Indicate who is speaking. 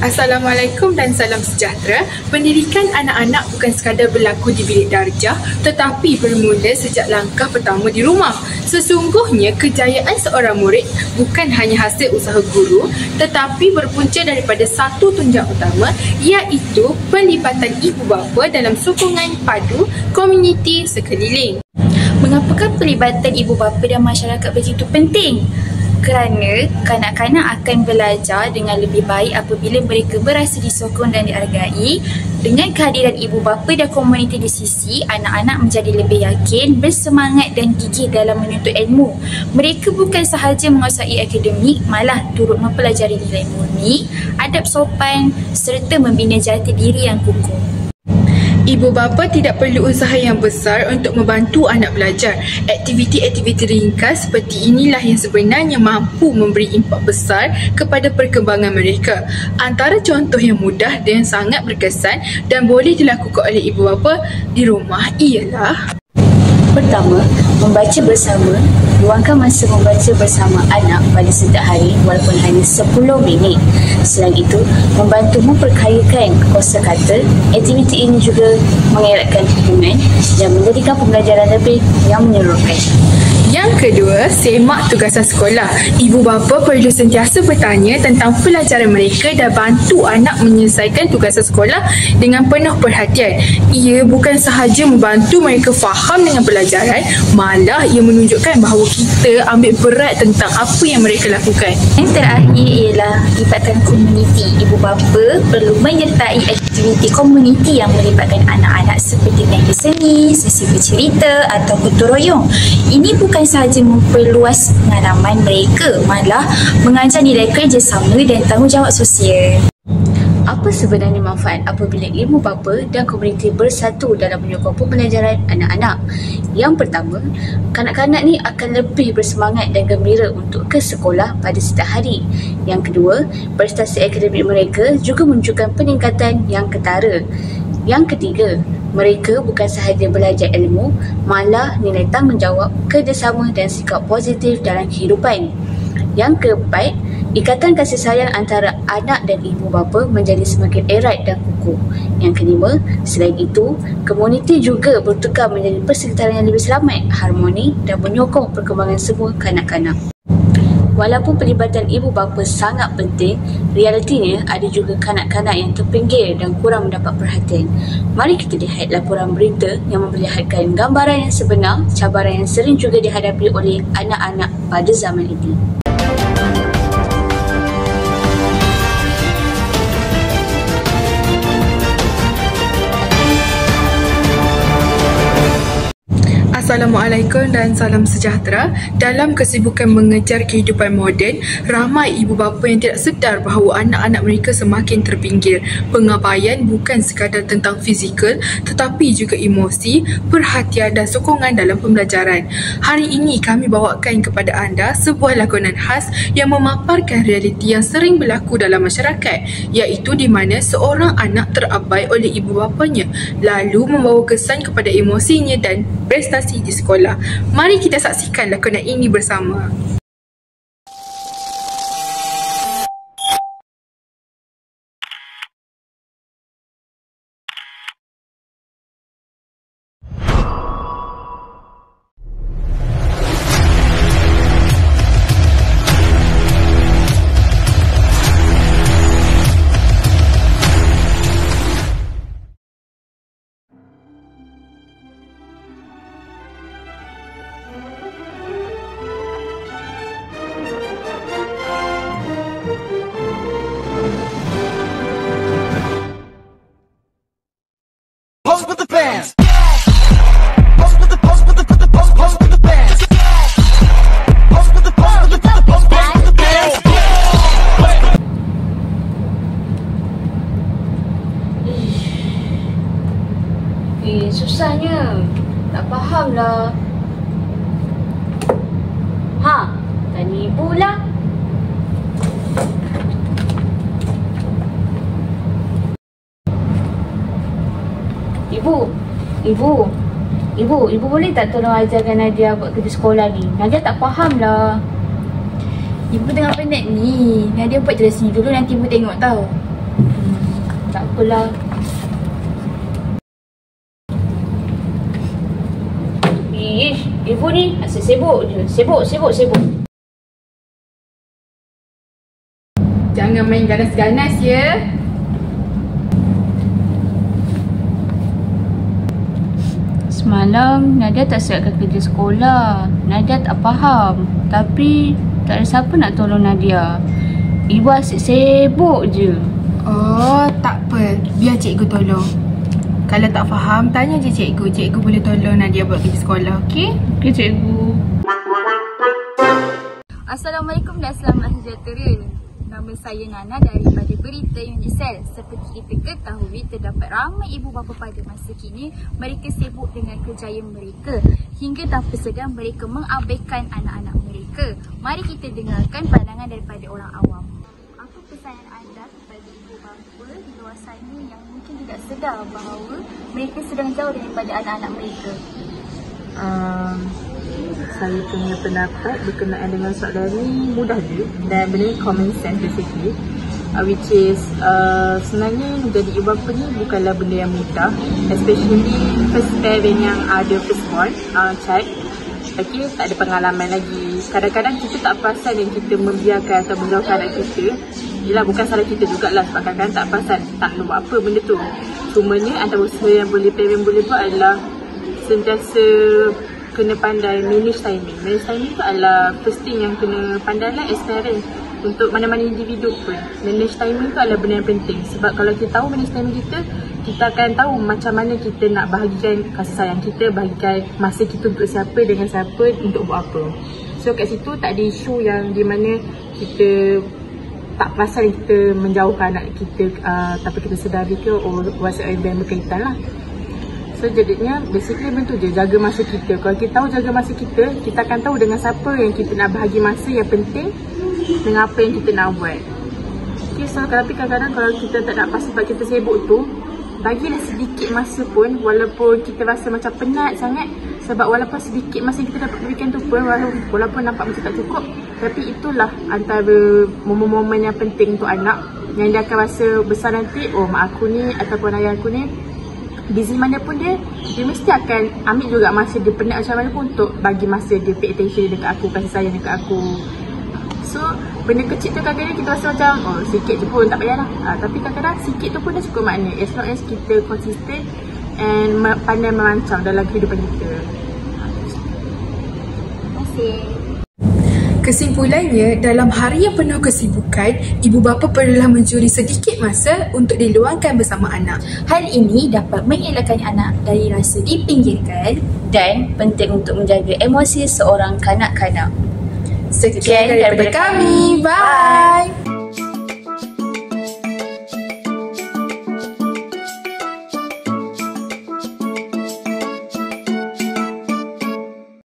Speaker 1: Assalamualaikum dan salam sejahtera. Pendidikan anak-anak bukan sekadar berlaku di bilik darjah, tetapi bermula sejak langkah pertama di rumah. Sesungguhnya, kejayaan seorang murid bukan hanya hasil usaha guru, tetapi berpunca daripada satu tunjang utama, iaitu pelibatan ibu bapa dalam sokongan padu komuniti sekeliling.
Speaker 2: Mengapakah pelibatan ibu bapa dan masyarakat begitu penting? Kerana kanak-kanak akan belajar dengan lebih baik apabila mereka berasa disokong dan dihargai. Dengan kehadiran ibu bapa dan komuniti di sisi, anak-anak menjadi lebih yakin, bersemangat dan gigih dalam menuntut ilmu. Mereka bukan sahaja menguasai akademik, malah turut mempelajari nilai murni, adab sopan serta membina jati diri yang kukuh.
Speaker 1: Ibu bapa tidak perlu usaha yang besar untuk membantu anak belajar. Aktiviti-aktiviti ringkas seperti inilah yang sebenarnya mampu memberi impak besar kepada perkembangan mereka. Antara contoh yang mudah dan sangat berkesan dan boleh dilakukan oleh ibu bapa di rumah ialah:
Speaker 2: Pertama, membaca bersama. Luangkan masa membaca bersama anak pada setiap hari walaupun hanya 10 minit. Selain itu, membantu memperkayakan kosakata. Aktiviti ini juga mengeratkan hubungan dan menjadikan pembelajaran lebih yang menyeronokkan.
Speaker 1: Yang kedua, semak tugasan sekolah. Ibu bapa perlu sentiasa bertanya tentang pelajaran mereka dan bantu anak menyelesaikan tugasan sekolah dengan penuh perhatian. Ia bukan sahaja membantu mereka faham dengan pelajaran, malah ia menunjukkan bahawa kita ambil berat tentang apa yang mereka lakukan.
Speaker 2: Yang terakhir ialah libatkan komuniti. Ibu bapa perlu menyertai aktiviti komuniti yang melibatkan anak-anak seperti teknik seni, sesi bercerita atau gotong royong. Ini bukan sahaja memperluas pengalaman mereka, malah mengajar nilai kerjasama dan tanggungjawab sosial. Apa sebenarnya manfaat apabila ibu bapa dan komuniti bersatu dalam menyokong pembelajaran anak-anak? Yang pertama, kanak-kanak ni akan lebih bersemangat dan gembira untuk ke sekolah pada setiap hari. Yang kedua, prestasi akademik mereka juga menunjukkan peningkatan yang ketara. Yang ketiga, mereka bukan sahaja belajar ilmu, malah nilai tanggungjawab, kerjasama dan sikap positif dalam kehidupan. Yang keempat, ikatan kasih sayang antara anak dan ibu bapa menjadi semakin erat dan kukuh. Yang kelima, selain itu, komuniti juga bertukar menjadi persekitaran yang lebih selamat, harmoni dan menyokong perkembangan semua kanak-kanak. Walaupun pelibatan ibu bapa sangat penting, realitinya ada juga kanak-kanak yang terpinggir dan kurang mendapat perhatian. Mari kita lihat laporan berita yang memperlihatkan gambaran yang sebenar cabaran yang sering juga dihadapi oleh anak-anak pada zaman ini.
Speaker 1: Assalamualaikum dan salam sejahtera. Dalam kesibukan mengejar kehidupan moden, ramai ibu bapa yang tidak sedar bahawa anak-anak mereka semakin terpinggir. Pengabaian bukan sekadar tentang fizikal, tetapi juga emosi, perhatian dan sokongan dalam pembelajaran. Hari ini kami bawakan kepada anda sebuah lakonan khas yang memaparkan realiti yang sering berlaku dalam masyarakat, iaitu di mana seorang anak terabai oleh ibu bapanya, lalu membawa kesan kepada emosinya dan prestasi di sekolah. Mari kita saksikan lakonan ini bersama.
Speaker 3: Pose with the bands. Pose with the pose with the pose with the bands. Pose with the pose with the pose with the bands.
Speaker 2: Susahnya. Tak faham lah. Tanya ibu lah. Ibu boleh tak tolong ajarkan Nadia buat kerja sekolah ni? Nadia tak faham lah.
Speaker 4: Ibu tengah penat ni. Nadia buat je sini dulu, nanti ibu tengok tau.
Speaker 2: apalah. Ish, ibu ni asyik sibuk je. Sibuk.
Speaker 1: Jangan main ganas-ganas ya.
Speaker 4: Semalam Nadia tak siapkan kerja sekolah. Nadia tak faham. Tapi tak ada siapa nak tolong Nadia. Ibu asyik sibuk je.
Speaker 1: Oh, tak apa. Biar cikgu tolong. Kalau tak faham, tanya je cikgu. Cikgu boleh tolong Nadia buat kerja sekolah, okey?
Speaker 4: Okey cikgu.
Speaker 2: Assalamualaikum dan selamat sejahtera. Nama saya Nana daripada Berita Unisel. Seperti kita ketahui, terdapat ramai ibu bapa pada masa kini mereka sibuk dengan kerjaya mereka hingga tanpa sedar mereka mengabaikan anak-anak mereka. Mari kita dengarkan pandangan daripada orang awam. Apa pesanan anda kepada ibu bapa di luar sana yang mungkin tidak sedar bahawa mereka sedang jauh daripada anak-anak mereka?
Speaker 5: Saya punya pendapat berkenaan dengan soalan ni mudah je dan benda ni common sense basically, which is sebenarnya menjadi ibu bapa ni bukanlah benda yang mudah, especially first parent yang ada firstborn child. Okay, tak ada pengalaman lagi. Kadang-kadang kita tak perasan yang kita membiarkan atau menjauhkan anak kita. Yelah, bukan salah kita jugalah sebab kadang-kadang tak perasan, tak nak buat apa benda tu. Cumanya antara usaha yang parent boleh buat adalah sentiasa kena pandai manage timing. Manage timing tu adalah first thing yang kena pandai lah as parent. Untuk mana-mana individu pun, manage timing tu adalah benda yang penting. Sebab kalau kita tahu manage timing kita akan tahu macam mana kita nak bahagikan kasih sayang kita, bahagikan masa kita untuk siapa, dengan siapa, untuk buat apa. So kat situ tak ada isu yang di mana kita tak perasan kita menjauhkan anak kita tanpa kita sedari ke or whatsoever yang berkaitan lah. So jadinya basically bentuk je, jaga masa kita. Kalau kita tahu jaga masa kita akan tahu dengan siapa yang kita nak bahagi masa yang penting dengan apa yang kita nak buat. Okay, so tapi kadang-kadang kalau kita tak nak pasti sebab kita sibuk tu, bagilah sedikit masa pun, walaupun kita rasa macam penat sangat. Sebab walaupun sedikit masa yang kita dapat berikan tu pun, walaupun nampak macam tak cukup, tapi itulah antara momen-momen yang penting untuk anak, yang dia akan rasa besar nanti, oh mak aku ni ataupun ayah aku ni busy mana pun dia mesti akan ambil juga masa dia penat macam mana pun untuk bagi masa dia, pay attention dekat aku, kasih sayang dekat aku. So benda kecil tu kadang-kadang kita rasa macam oh sikit je pun tak payahlah, tapi kadang-kadang sikit tu pun dah cukup makna, as long as kita konsisten and pandai merancang dalam kehidupan kita.
Speaker 2: Terima kasih.
Speaker 1: Kesimpulannya, dalam hari yang penuh kesibukan, ibu bapa perlulah mencuri sedikit masa untuk diluangkan bersama anak.
Speaker 2: Hal ini dapat mengelakkan anak dari rasa dipinggirkan dan penting untuk menjaga emosi seorang kanak-kanak.
Speaker 1: Sekian daripada kami. Bye!